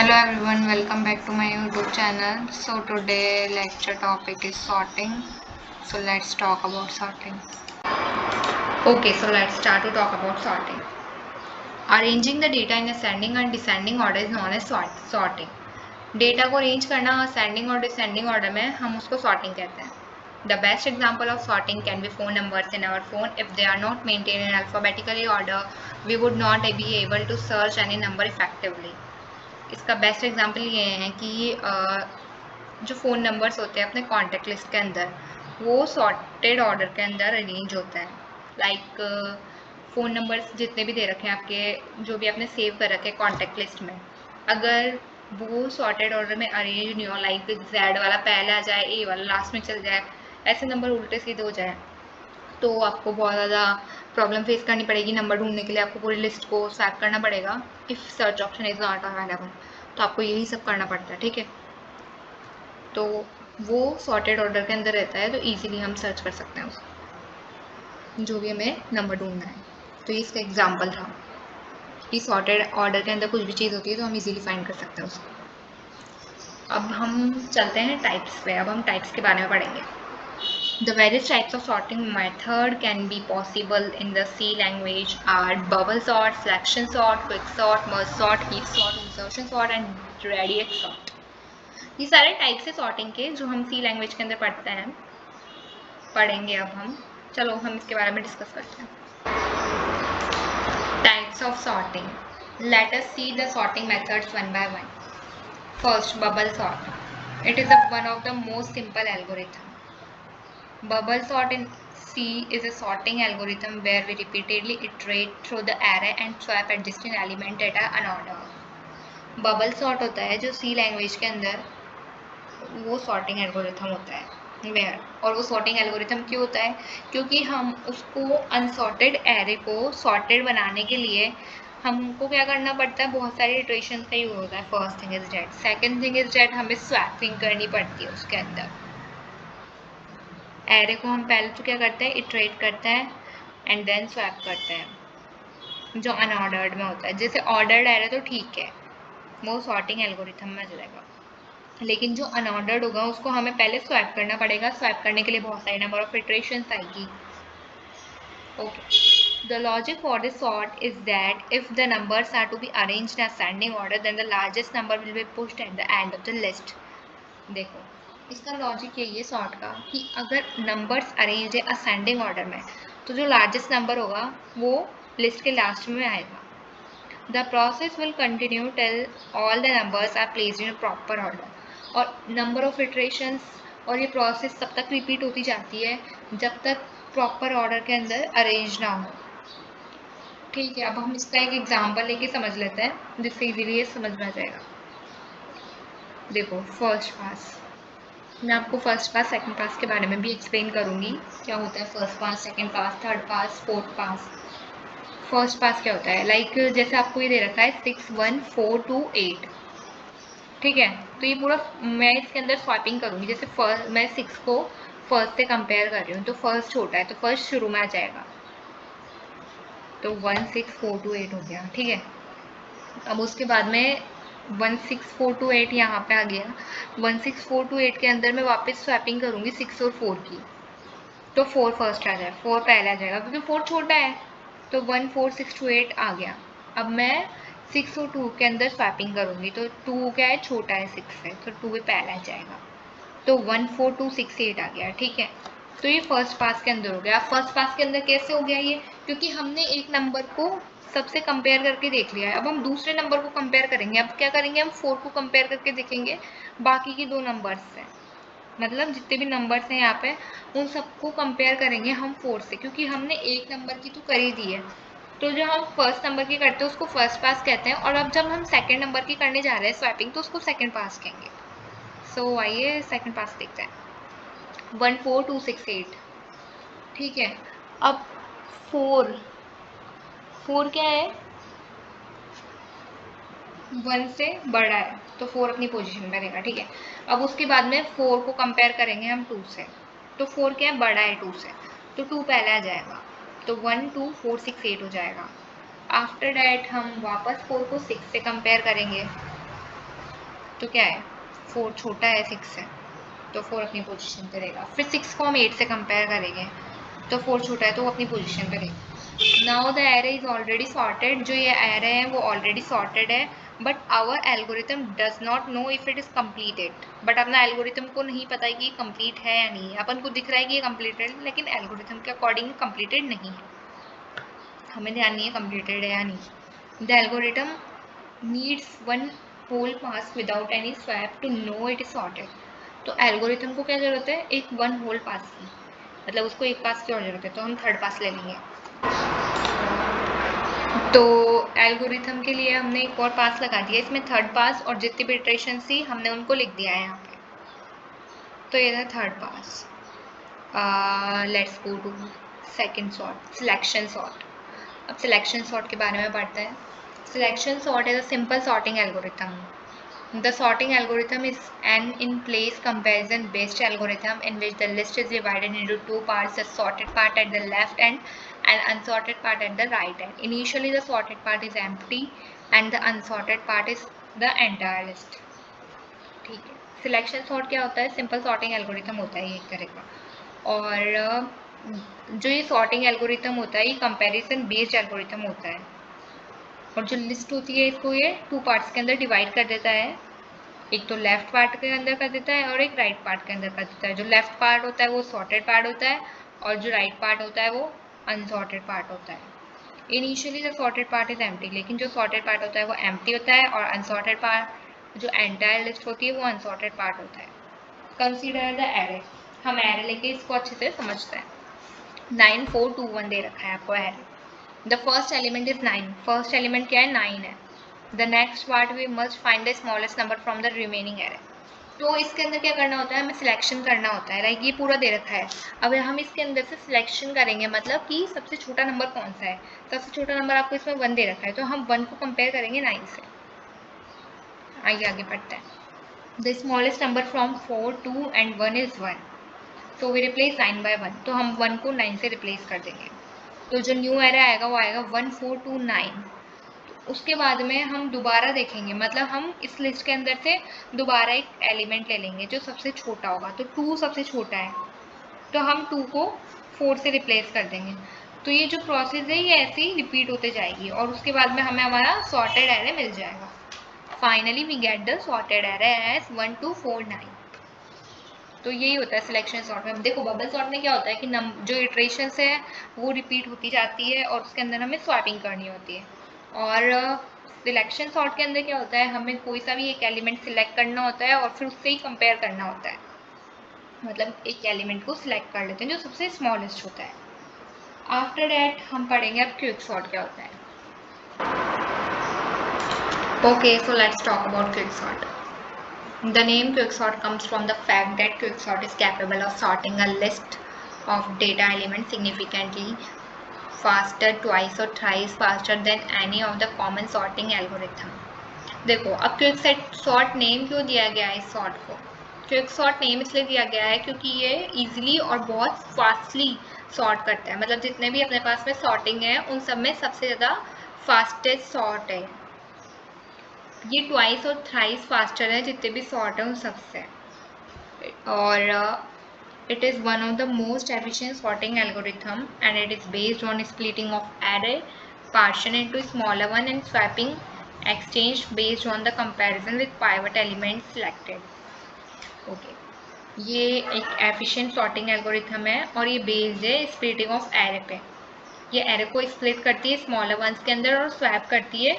Hello everyone, welcome back to my YouTube channel. So today lecture topic is sorting. So let's talk about sorting. Okay, so let's start to talk about sorting. Arranging the data in ascending and descending order is known as sorting. Data को arrange करना ascending और descending order में हम उसको sorting कहते हैं. The best example of sorting can be phone numbers in our phone. If they are not maintained in alphabetically order, we would not be able to search any number effectively. इसका best example ये है कि जो phone numbers होते हैं अपने contact list के अंदर वो सॉर्टेड ऑर्डर के अंदर अरेंज होता है. लाइक फ़ोन नंबर्स जितने भी दे रखे हैं आपके जो भी आपने सेव कर रखे हैं कॉन्टैक्ट लिस्ट में, अगर वो सॉर्टेड ऑर्डर में अरेंज नहीं हो, लाइक जेड वाला पहले आ जाए, ए वाला लास्ट में चल जाए, ऐसे नंबर उल्टे सीधे हो जाए, तो आपको बहुत ज़्यादा प्रॉब्लम फेस करनी पड़ेगी. नंबर ढूंढने के लिए आपको पूरी लिस्ट को स्वैप करना पड़ेगा. If search option is not available, तो आपको यही सब करना पड़ता है. ठीक है, तो वो सॉर्टेड ऑर्डर के अंदर रहता है, तो इजीली हम सर्च कर सकते हैं उसको, जो भी हमें नंबर ढूंढना है. तो ये इसका एग्जाम्पल था कि सॉर्टेड ऑर्डर के अंदर कुछ भी चीज़ होती है तो हम इजीली फाइंड कर सकते हैं उसको. अब हम चलते हैं टाइप्स पे. अब हम टाइप्स के बारे में पढ़ेंगे. The various types of sorting method can be possible in the C language are bubble sort, selection sort, quick sort, merge sort, heap sort, insertion sort and radius sort. ये सारे types है sorting के जो हम C language के अंदर पढ़ेंगे. अब हम चलो हम इसके बारे में डिस्कस करते हैं. Types of sorting. Let us see the sorting methods one by one. First, bubble sort. It is one of the most simple algorithm. Bubble sort in C is a sorting algorithm where we repeatedly iterate through the array and swap adjacent element data unordered. Bubble sort होता है जो C language के अंदर वो sorting algorithm होता है where, और वो sorting algorithm क्यों होता है, क्योंकि हम उसको unsorted array को sorted बनाने के लिए हमको क्या करना पड़ता है, बहुत सारी इटरेशन का यूज होता है. First thing is date. Second thing is date हमें स्वैपिंग करनी पड़ती है उसके अंदर. एरे को हम पहले तो क्या करते हैं, इटरेट करते हैं एंड देन स्वैप करते हैं जो अनऑर्डर्ड में होता है. जैसे ऑर्डर्ड एरे तो ठीक है, वो सॉर्टिंग एल्गोरिथम में चलेगा, लेकिन जो अनऑर्डर्ड होगा उसको हमें पहले स्वैप करना पड़ेगा. स्वैप करने के लिए बहुत सारे नंबर ऑफ इटरेशंस आएगी. Okay, the logic for this sort is that if the numbers are to be arranged in ascending order, then the largest number will be pushed at the end of the list. देखो इसका logic यही है sort का कि अगर numbers arrange है ascending order में, तो जो लार्जेस्ट नंबर होगा वो लिस्ट के लास्ट में आएगा. The process will continue till all the numbers are placed in proper order. और नंबर ऑफ इटरेशंस और ये प्रोसेस तब तक रिपीट होती जाती है जब तक प्रॉपर ऑर्डर के अंदर अरेंज ना हो. ठीक है, अब हम इसका एक एग्जाम्पल लेके समझ लेते हैं जिससे इजीली ये समझ में आ जाएगा. देखो फर्स्ट पास, मैं आपको फर्स्ट पास सेकंड पास के बारे में भी एक्सप्लेन करूँगी क्या होता है first pass, second pass, third pass, fourth pass. First pass क्या होता है, लाइक जैसे आपको ये दे रखा है 6 1 4 2 8. ठीक है, तो ये पूरा मैं इसके अंदर स्वैपिंग करूँगी. जैसे फर्स्ट मैं 6 को फर्स्ट से कंपेयर कर रही हूँ, तो फर्स्ट छोटा है तो फर्स्ट शुरू में आ जाएगा, तो 1 6 4 2 8 हो गया. ठीक है, अब उसके बाद में 1 6 4 2 8 यहाँ पे आ गया. 1 6 4 2 8 के अंदर मैं वापस स्वैपिंग करूँगी 6 और 4 की, तो 4 फर्स्ट आ जाए, 4 पहले आ जाएगा क्योंकि 4 छोटा है, तो 1 4 6 2 8 आ गया. अब मैं 6 और 2 के अंदर स्वैपिंग करूँगी, तो 2 क्या है, छोटा है 6 से, तो 2 भी पहले आ जाएगा, तो 1 4 2 6 8 आ गया. ठीक है, तो ये फर्स्ट पास के अंदर हो गया. फर्स्ट पास के अंदर कैसे हो गया ये, क्योंकि हमने एक नंबर को सबसे कंपेयर करके देख लिया है. अब हम दूसरे नंबर को कंपेयर करेंगे. अब क्या करेंगे, हम 4 को कंपेयर करके देखेंगे बाकी की दो नंबर्स से, मतलब जितने भी नंबर्स हैं यहाँ पे उन सबको कंपेयर करेंगे हम 4 से, क्योंकि हमने एक नंबर की तो कर ही दी है. तो जो हम फर्स्ट नंबर की करते हैं उसको फर्स्ट पास कहते हैं, और अब जब हम सेकंड नंबर की करने जा रहे हैं स्वैपिंग, तो उसको सेकंड पास कहेंगे. सो आइए सेकंड पास देखते हैं. 1 4 2 6 8. ठीक है, अब 4 क्या है, 1 से बड़ा है, तो 4 अपनी पोजीशन में रहेगा. ठीक है, अब उसके बाद में 4 को कंपेयर करेंगे हम 2 से, तो 4 क्या है, बड़ा है 2 से, तो 2 पहले आ जाएगा, तो 1 2 4 6 8 हो जाएगा. आफ्टर डैट हम वापस 4 को 6 से कंपेयर करेंगे, तो क्या है 4 छोटा है 6 है तो 4 अपनी पोजीशन पे रहेगा। फिर 6 को हम 8 से कंपेयर करेंगे तो 4 छोटा है तो वो अपनी पोजीशन पे रहेगा। Now the array is already sorted, जो ये एरे है वो ऑलरेडी सॉर्टेड है, but our algorithm does not know if it is completed. But अपना एल्गोरिथम को नहीं पता है कि ये कंप्लीट है या नहीं है। अपन को दिख रहा है कि ये कंप्लीटेड है लेकिन एल्गोरिथम के अकॉर्डिंग कंप्लीटेड नहीं है, हमें ध्यान नहीं है कंप्लीटेड है या नहीं। The algorithm needs one whole pass without any swap to know it is sorted. तो एल्गोरिथम को क्या जरूरत है, एक वन होल पास की, मतलब उसको एक पास की और जरूरत है, तो हम थर्ड पास ले लेंगे। तो एल्गोरिथम के लिए हमने एक और पास लगा दिया, इसमें थर्ड पास और जितनी भी इटरेशन थी हमने उनको लिख दिया है यहाँ पे। तो ये था third pass. Let's go to second sort, selection sort. अब सिलेक्शन सॉर्ट के बारे में पढ़ते हैं। Selection sort is a simple sorting algorithm. The sorting algorithm is an in-place comparison-based algorithm in which the list is divided into two parts, the sorted part at the left end and unsorted part at the right end. Initially, the sorted part is empty and the unsorted part is the entire list. ठीक है, selection sort क्या होता है, simple sorting algorithm होता है ये एक तरह का। और जो ये सॉर्टिंग एल्गोरिथम होता है ये कंपैरिजन बेस्ड एल्गोरिथम होता है, और जो लिस्ट होती है इसको ये टू पार्ट्स के अंदर डिवाइड कर देता है, एक तो लेफ्ट पार्ट के अंदर कर देता है और एक राइट पार्ट के अंदर कर देता है। जो लेफ्ट पार्ट होता है वो सॉर्टेड पार्ट होता है और जो राइट पार्ट होता है वो अनसॉर्टेड पार्ट होता है। Initially the sorted part is empty, लेकिन जो सॉर्टेड पार्ट होता है वो एम्प्टी होता है, और अनसॉर्टेड पार्ट जो एंटायर लिस्ट होती है वो अनसॉर्टेड पार्ट होता है। कंसीडर द एरे, हम एरे लेके इसको अच्छे से समझते हैं। 9 4 2 1 दे रखा है आपको array. The first element is 9, first element क्या है 9 है। The next part we must find the smallest number from the remaining array. तो इसके अंदर क्या करना होता है, हमें सिलेक्शन करना होता है। लाइक ये पूरा दे रखा है, अब हम इसके अंदर से सिलेक्शन करेंगे, मतलब कि सबसे छोटा नंबर कौन सा है। सबसे छोटा नंबर आपको इसमें 1 दे रखा है, तो हम 1 को कंपेयर करेंगे 9 से। आइए आगे बढ़ते हैं। The smallest number from 4 2 and 1 is 1, तो वी रिप्लेस 9 by 1, तो हम 1 को 9 से रिप्लेस कर देंगे। तो जो न्यू एरे आएगा वो आएगा 1 4 2 9। उसके बाद में हम दोबारा देखेंगे, मतलब हम इस लिस्ट के अंदर से दोबारा एक एलिमेंट ले लेंगे जो सबसे छोटा होगा। तो 2 सबसे छोटा है, तो हम 2 को 4 से रिप्लेस कर देंगे। तो ये जो प्रोसेस है ये ऐसे ही रिपीट होते जाएगी और उसके बाद में हमें हमारा सॉर्टेड एरे मिल जाएगा। Finally we get the sorted array as 1 2 4 9। तो यही होता है सिलेक्शन सॉर्ट में। देखो बबल सॉर्ट में क्या होता है कि जो इटरेशंस है वो रिपीट होती जाती है और उसके अंदर हमें स्वैपिंग करनी होती है। और सिलेक्शन सॉर्ट के अंदर क्या होता है, हमें कोई सा भी एक एलिमेंट सिलेक्ट करना होता है और फिर उससे ही कंपेयर करना होता है। मतलब एक एलिमेंट को सिलेक्ट कर लेते हैं जो सबसे स्मॉलेस्ट होता है। आफ्टर दैट हम पढ़ेंगे अब क्विक सॉर्ट क्या होता है। Okay, so let's talk about quick sort. The name quicksort comes from the fact that quicksort is capable of sorting a list of data elements significantly faster, twice or thrice faster than any of the common sorting algorithm. देखो अब quicksort name क्यों दिया गया है इस sort को। quicksort name इसलिए दिया गया है क्योंकि ये इजीली और बहुत फास्टली सॉर्ट करता है, मतलब जितने भी अपने पास में सॉर्टिंग है उन सब में सबसे ज़्यादा फास्टेस्ट सॉर्ट है ये। ट्वाइस और थ्राइस फास्टर है जितने भी सॉर्ट है उन सबसे। और it is one of the most efficient sorting algorithm and it is based on splitting of array partition into smaller one and swapping exchange based on the comparison with pivot elements selected. Okay, ये एक efficient sorting algorithm है और ये based है splitting of array पे। ये array को split करती है smaller ones के अंदर और swap करती है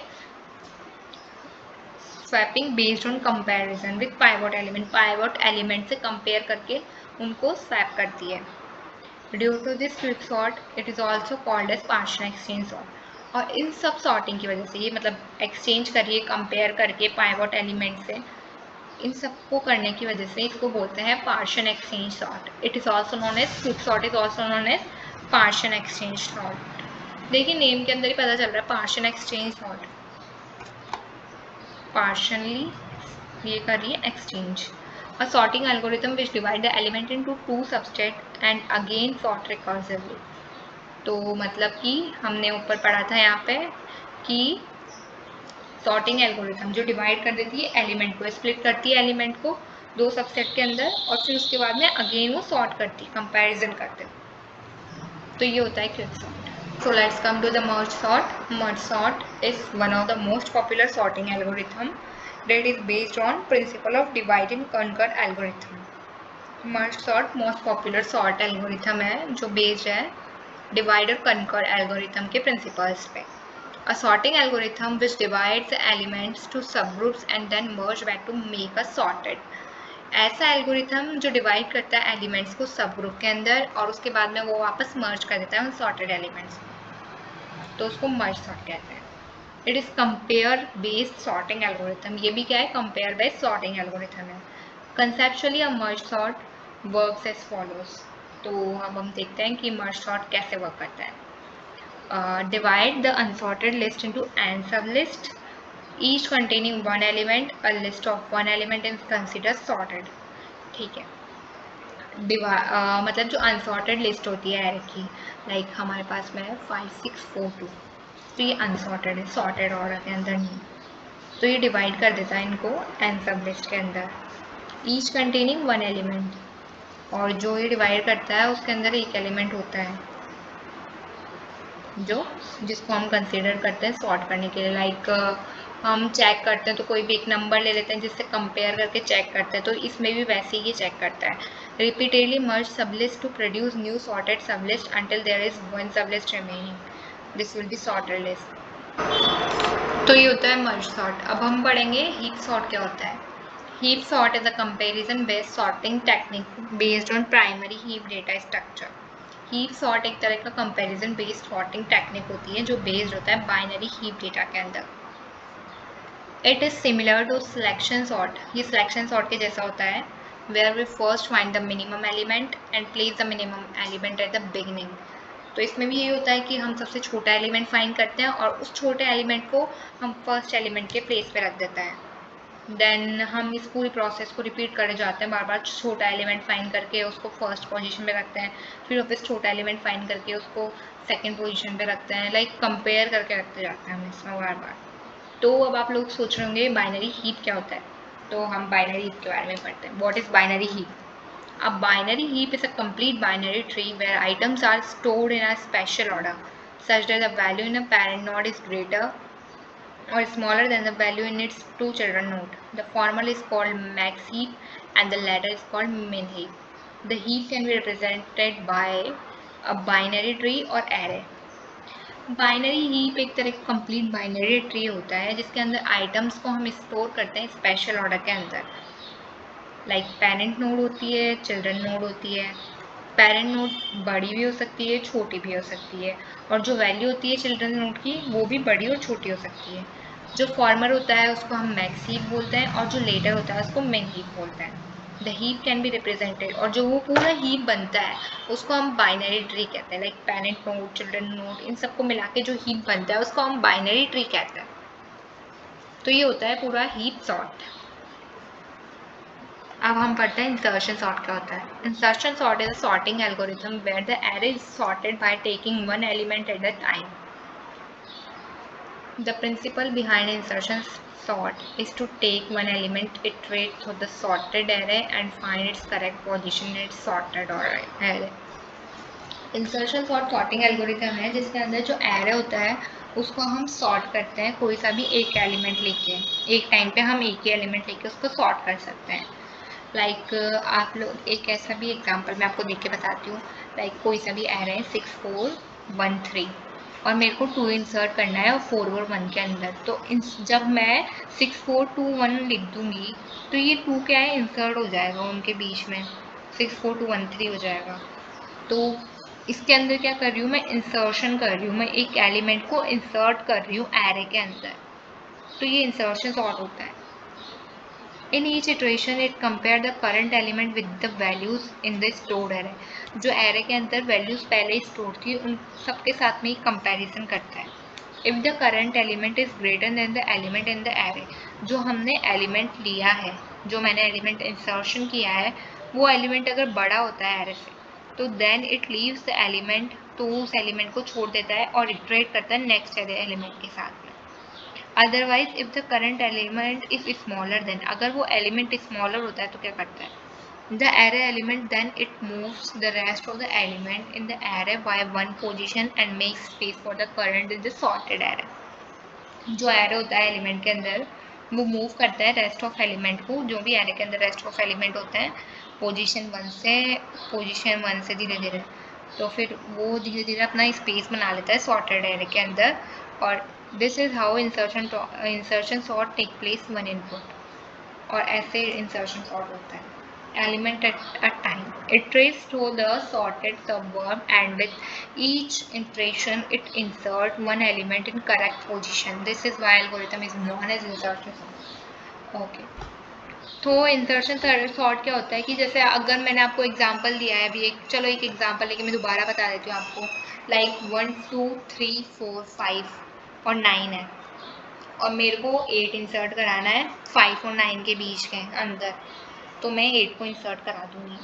swapping based on comparison with pivot element, pivot element से कंपेयर करके उनको स्वैप करती है। Due to this quick sort it is also called as partial exchange sort. और इन सब सॉर्टिंग की वजह से ये मतलब एक्सचेंज करिए कंपेयर करके पाइवट एलिमेंट से, इन सबको करने की वजह से इसको बोलते हैं partial exchange sort. It is also known as quick sort, is also known as partial exchange sort. देखिए नेम के अंदर ही पता चल रहा है पार्शियल एक्सचेंज सॉर्ट, partially ये कर रही है exchange. A sorting algorithm which divide the element into two subset and again sort recursively. तो मतलब कि हमने ऊपर पढ़ा था यहाँ पे कि सॉर्टिंग एल्गोरिथम जो डिवाइड कर देती है एलिमेंट को, स्प्लिट करती है एलिमेंट को दो सबसेट के अंदर और फिर उसके बाद में अगेन वो सॉर्ट करती है, कंपैरिजन करते हैं। तो ये होता है quicksort. So let's come to the merge sort. Merge sort is one of the most popular sorting algorithm that is based on principle of divide and conquer algorithm. Merge sort most popular sort algorithm है जो based है divide और conquer algorithm के principles पे. A sorting algorithm which divides the elements to subgroups and then merge back to make a sorted. ऐसा algorithm जो divide करता है एलिमेंट्स को सब ग्रुप के अंदर और उसके बाद में वो वापस मर्ज कर देता है उन सॉर्टेड एलिमेंट्स को, तो उसको मर्ज सॉर्ट कहते हैं. It is compare based sorting algorithm. ये भी क्या है, कंपेयर बेस्ड सॉर्टिंग एल्गोरिथम है. Conceptually a merge sort works as follows. तो अब हम देखते हैं कि मर्ज सॉर्ट कैसे वर्क करता है. Divide the unsorted list into n sublist each containing one element. A list of one element is considered sorted. ठीक है. मतलब जो अनसॉर्टेड लिस्ट होती है एरे की, लाइक हमारे पास में है 5642, तो ये अनसॉर्टेड है, सॉर्टेड ऑर्डर के अंदर नहीं. तो ये डिवाइड कर देता है इनको एन सब लिस्ट के अंदर, ईच कंटेनिंग वन एलिमेंट. और जो ये डिवाइड करता है उसके अंदर एक एलिमेंट होता है जिसको हम कंसीडर करते हैं सॉर्ट करने के लिए. लाइक हम चेक करते हैं तो कोई भी एक नंबर ले लेते हैं जिससे कंपेयर करके चेक करते हैं, तो इसमें भी वैसे ही चेक करता है. Repeatedly merge sublist to produce new sorted sublist until there is one sublist remaining. This will be sorted list. तो ये होता है मर्ज सॉर्ट. अब हम पढ़ेंगे हीप सॉर्ट क्या होता है. Heap sort is a comparison based sorting technique based on primary heap data structure. Heap sort एक तरह का कंपैरिजन बेस्ड सॉर्टिंग टेक्निक होती है जो बेस्ड होता है बाइनरी हीप डेटा के अंदर. It is similar to selection sort. ये सिलेक्शन सॉर्ट के जैसा होता है, where we first find the minimum element and place the minimum element at the beginning. तो इसमें भी ये होता है कि हम सबसे छोटा एलिमेंट फाइंड करते हैं और उस छोटे एलिमेंट को हम फर्स्ट एलिमेंट के प्लेस पे रख देते हैं. देन हम इस पूरी प्रोसेस को रिपीट करे जाते हैं, बार बार छोटा एलिमेंट फाइंड करके उसको फर्स्ट पोजीशन पे रखते हैं, फिर वापस छोटा एलिमेंट फाइंड करके उसको सेकंड पोजीशन पे रखते हैं. लाइक कंपेयर करके रखते जाते हैं हम इसमें बार बार. तो अब आप लोग सोच रहे होंगे बाइनरी हीप क्या होता है, तो हम बाइनरी हीप के बारे में पढ़ते हैं. What is binary heap. A binary heap is a complete binary tree where items are stored in a special order such that the value in a parent node is greater or smaller than the value in its two children node. The former is called max heap and the latter is called min heap. The heap can be represented by a binary tree or array. Binary heap एक तरह का complete binary tree होता है जिसके अंदर items को हम store करते हैं स्पेशल ऑर्डर के अंदर. लाइक पेरेंट नोड होती है, चिल्ड्रन नोड होती है. पेरेंट नोड बड़ी भी हो सकती है, छोटी भी हो सकती है, और जो वैल्यू होती है चिल्ड्रन नोड की वो भी बड़ी और छोटी हो सकती है. जो फॉर्मर होता है उसको हम मैक्स हीप बोलते हैं और जो लेटर होता है उसको मिन हीप बोलते हैं. The heap can be represented, और जो वो पूरा हीप बनता है उसको हम बाइनरी ट्री कहते हैं. Like parent node, children node, इन सबको मिला के जो हीप बनता है उसको हम बाइनरी ट्री कहते हैं. तो ये होता है पूरा हीप सॉर्ट. अब हम पढ़ते हैं इंसर्शन सॉर्ट क्या होता है. Insertion sort is a sorting algorithm where the array is sorted by taking one element at a time. The principle behind insertion sort is to take one element, iterate through the sorted array and find its correct position in its sorted array. Insertion sort sorting algorithm है जिसके अंदर जो array होता है उसको हम sort करते हैं. कोई सा भी एक एलिमेंट लेके, एक टाइम पे हम एक ही एलिमेंट लेके उसको सॉर्ट कर सकते हैं. लाइक आप लोग एक ऐसा भी एग्जांपल मैं आपको देख के बताती हूँ. लाइक कोई सा भी एरे है 6413 और मेरे को 2 इंसर्ट करना है और 4 और 1 के अंदर. तो जब मैं 6421 लिख दूंगी तो ये 2 क्या है, इंसर्ट हो जाएगा उनके बीच में, 64213 हो जाएगा. तो इसके अंदर क्या कर रही हूँ मैं, इंसर्शन कर रही हूँ, मैं एक एलिमेंट को इंसर्ट कर रही हूँ एरे के अंदर. तो ये इंसर्शन सॉर्ट होता है. In each iteration, it compare the current element with the values in the stored array. जो array के अंदर values पहले stored थी उन सबके साथ में ही comparison करता है. If the current element is greater than the element in the array, जो हमने element लिया है, जो मैंने element insertion किया है, वो element अगर बड़ा होता है array से, तो then it leaves the element, तो उस element को छोड़ देता है और iterate करता है next array element के साथ में. Otherwise if the current element is smaller than, अगर वो एलिमेंट स्मॉलर होता है तो क्या करता है, the array element then it moves the rest of the element in the array by one position and makes space for the current in the sorted array. जो array होता है एलिमेंट के अंदर वो मूव करता है रेस्ट ऑफ एलिमेंट को, जो भी array के अंदर रेस्ट ऑफ एलिमेंट होते हैं पोजीशन वन से धीरे धीरे, तो फिर वो धीरे धीरे अपना स्पेस बना लेता है सॉर्टेड एरे के अंदर. और this is how insertion sort take place one input, और ऐसे इंसर्शन सॉर्ट होता है element at a time. Iterates through the sorted subverb and with each iteration it insert one element in correct position. This is why algorithm is known as insertion sort. Okay. तो insertion sort क्या होता है कि जैसे अगर मैंने आपको example दिया है अभी एक, चलो एक एग्जांपल लेके मैं दोबारा बता देती हूँ आपको. लाइक 1 2 3 4 5 और 9 है और मेरे को 8 इंसर्ट कराना है 5 और 9 के बीच के अंदर, तो मैं 8 को इंसर्ट करा दूंगी.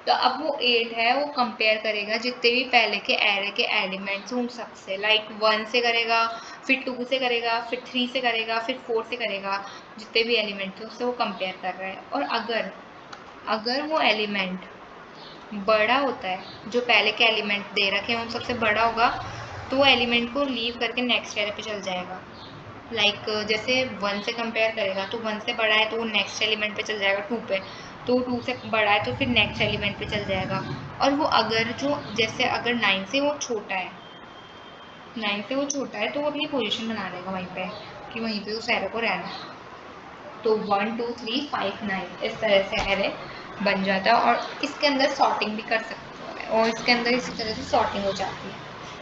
तो अब वो 8 है वो कंपेयर करेगा जितने भी पहले के एरे के एलिमेंट्स उन सबसे, लाइक 1 से करेगा, फिर 2 से करेगा, फिर 3 से करेगा, फिर 4 से करेगा, जितने भी एलिमेंट थे उससे वो कंपेयर कर रहा है. और अगर वो एलिमेंट बड़ा होता है, जो पहले के एलिमेंट दे रखे हैं उन सबसे बड़ा होगा, तो वो एलिमेंट को लीव करके नेक्स्ट एरे पे चल जाएगा. लाइक जैसे 1 से कंपेयर करेगा तो 1 से बड़ा है तो वो नेक्स्ट एलिमेंट पे चल जाएगा 2 पे, तो 2 से बड़ा है तो फिर नेक्स्ट एलिमेंट पे चल जाएगा. और वो अगर जैसे अगर 9 से वो छोटा है तो वो अपनी पोजीशन बना लेगा वहीं पे कि वहीं पे उस एरे को रहना है. तो 1 2 3 5 9 इस तरह से एरे बन जाता है. और इसके अंदर सॉर्टिंग भी कर सकते हैं और इसके अंदर इसी तरह से सॉर्टिंग हो जाती है.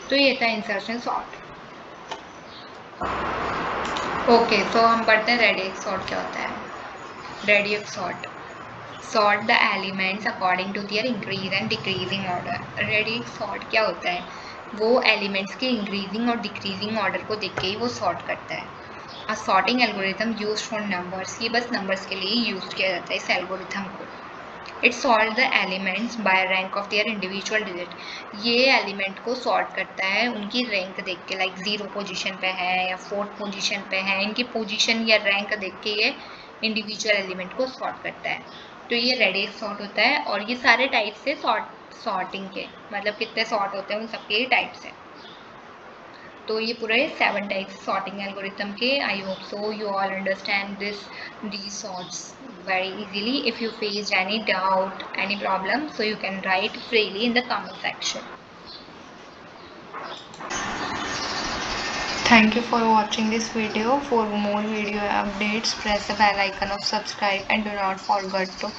तो ये था इंसर्शन सॉर्ट. ओके, तो हम पढ़ते हैं रेडियस सॉर्ट क्या होता है. Radix sort the elements according to their increase and decreasing order. Radix sort क्या होता है, वो एलिमेंट्स के इंक्रीजिंग और डिक्रीजिंग ऑर्डर को देख के ही वो सॉर्ट करता है. A sorting algorithm used for numbers, ये बस नंबर्स के लिए ही यूज किया जाता है इस एल्गोरिथम को. It sort the elements bye rank of their individual digit. ये एलिमेंट को सॉर्ट करता है उनकी रैंक देख के, लाइक 0 पोजीशन पे है या 4th पोजीशन पे है, इनकी पोजीशन या रैंक देख के ये इंडिविजुअल एलिमेंट को सॉर्ट करता है. तो ये रेडियस सॉर्ट होता है. और ये सारे टाइप्स से सॉर्टिंग के मतलब कितने सॉर्ट होते हैं उन सबके टाइप्स हैं. तो ये पूरे 7 टाइप्स सॉर्टिंग एल्गोरिथम के. I hope so you all understand these sorts very easily. If you faced any doubt, any problem, so you can write freely in the comment section. Thank you for watching this video. For more video updates, press the bell icon of subscribe and do not forget to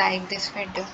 like this video.